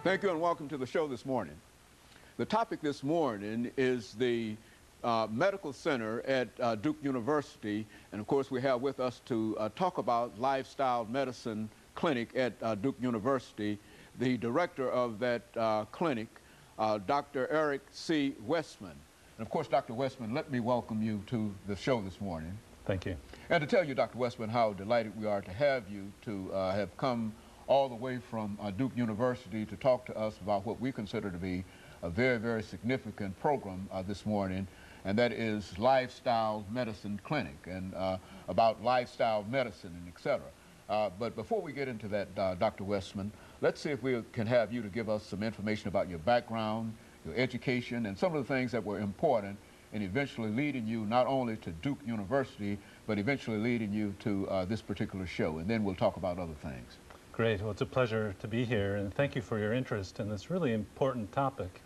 Thank you and welcome to the show this morning. The topic this morning is the Medical Center at Duke University, and of course we have with us to talk about Lifestyle Medicine Clinic at Duke University, the director of that clinic, Dr. Eric C. Westman. And of course, Dr. Westman, let me welcome you to the show this morning. Thank you. And to tell you, Dr. Westman, how delighted we are to have you to have come all the way from Duke University to talk to us about what we consider to be a very, very significant program this morning, and that is Lifestyle Medicine Clinic, and about lifestyle medicine and et cetera. But before we get into that, Dr. Westman, let's see if we can have you to give us some information about your background, your education, and some of the things that were important in eventually leading you not only to Duke University, but eventually leading you to this particular show, and then we'll talk about other things. Great. Well, it's a pleasure to be here, and thank you for your interest in this really important topic.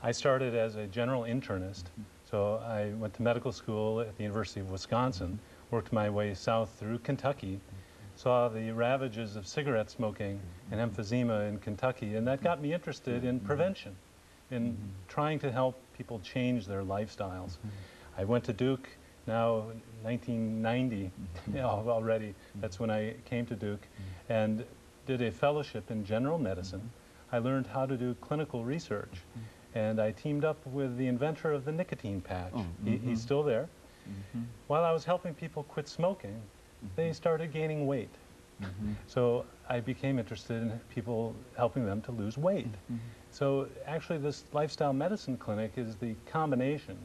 I started as a general internist, so I went to medical school at the University of Wisconsin, worked my way south through Kentucky, saw the ravages of cigarette smoking and emphysema in Kentucky, and that got me interested in prevention, in trying to help people change their lifestyles. I went to Duke, now 1990 already, that's when I came to Duke, and did a fellowship in general medicine. I learned how to do clinical research, and I teamed up with the inventor of the nicotine patch. He's still there. While I was helping people quit smoking, they started gaining weight. So I became interested in people, helping them to lose weight. So actually this lifestyle medicine clinic is the combination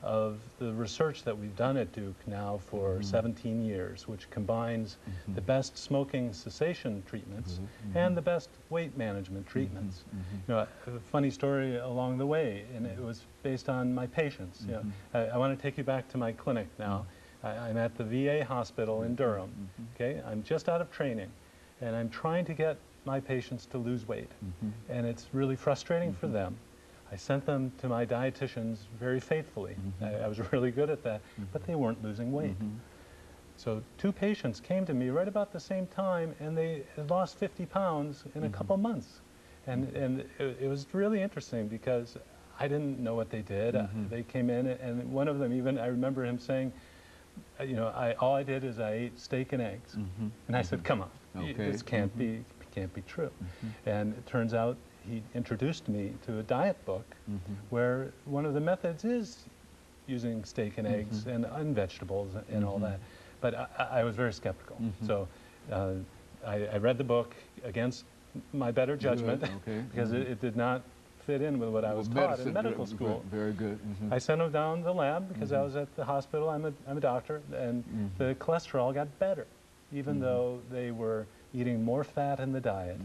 of the research that we've done at Duke now for 17 years, which combines the best smoking cessation treatments and the best weight management treatments. You know, a funny story along the way, and it was based on my patients. You know, I want to take you back to my clinic now. I'm at the VA hospital in Durham. Okay, I'm just out of training, and I'm trying to get my patients to lose weight, and it's really frustrating for them. I sent them to my dietitians very faithfully. I was really good at that, but they weren't losing weight. So two patients came to me right about the same time, and they had lost 50 pounds in a couple months. And it was really interesting because I didn't know what they did. They came in, and one of them even, I remember him saying, you know, all I did is I ate steak and eggs. And I said, come on, this can't be true. And it turns out he introduced me to a diet book where one of the methods is using steak and eggs and vegetables and all that. But I was very skeptical. So I read the book against my better judgment because it did not fit in with what I was taught in medical school. Very good. I sent him down to the lab because I was at the hospital. I'm a doctor, and the cholesterol got better, even though they were eating more fat in the diet.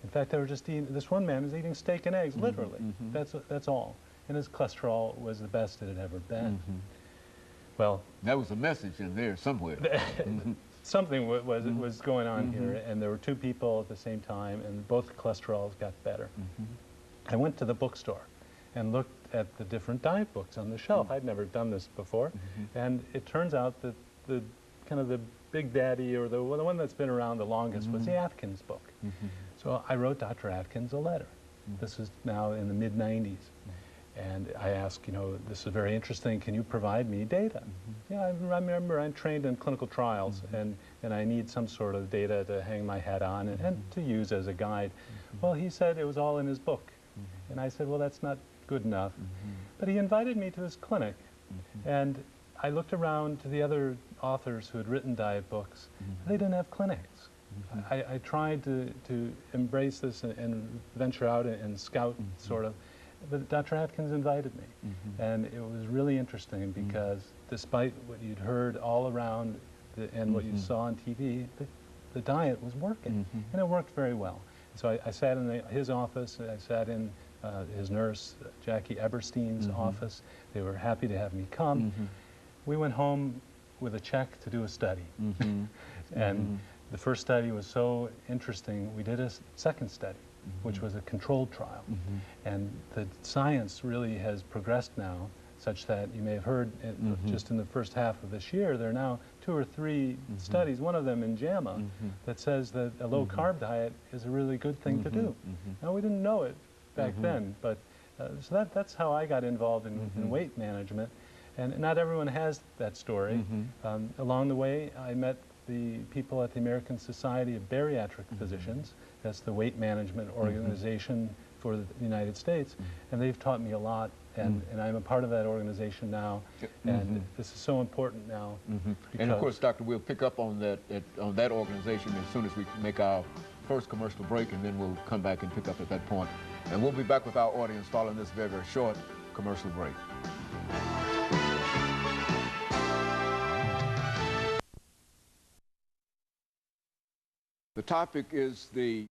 In fact, they were just eating, this one man was eating steak and eggs, literally. That's all. And his cholesterol was the best it had ever been. Well, that was a message in there somewhere. Something was going on here, and there were two people at the same time, and both cholesterols got better. I went to the bookstore and looked at the different diet books on the shelf. I'd never done this before, and it turns out that the kind of the big daddy, or the one that's been around the longest, was the Atkins book. So I wrote Dr. Atkins a letter. This is now in the mid-90s. And I asked, you know, this is very interesting, can you provide me data? Yeah, I remember I'm trained in clinical trials, and I need some sort of data to hang my hat on and to use as a guide. Well, he said it was all in his book. And I said, well, that's not good enough. But he invited me to his clinic, and I looked around to the other authors who had written diet books. They didn't have clinics. I tried to embrace this and venture out and scout, sort of, but Dr. Atkins invited me. And it was really interesting because despite what you'd heard all around and what you saw on TV, the diet was working, and it worked very well. So I sat in his office, I sat in his nurse, Jackie Eberstein's office. They were happy to have me come. We went home with a check to do a study. And the first study was so interesting, we did a second study, which was a controlled trial. And the science really has progressed now such that you may have heard just in the first half of this year, there are now 2 or 3 studies, one of them in JAMA, that says that a low-carb diet is a really good thing to do. Now, we didn't know it back then, but so that's how I got involved in weight management. And not everyone has that story. Along the way, I met the people at the American Society of Bariatric Physicians. That's the weight management organization for the United States, and they've taught me a lot, and I'm a part of that organization now, and this is so important now. And of course, Doctor, we'll pick up on that organization as soon as we make our first commercial break, and then we'll come back and pick up at that point. And we'll be back with our audience following this very, very short commercial break. The topic is the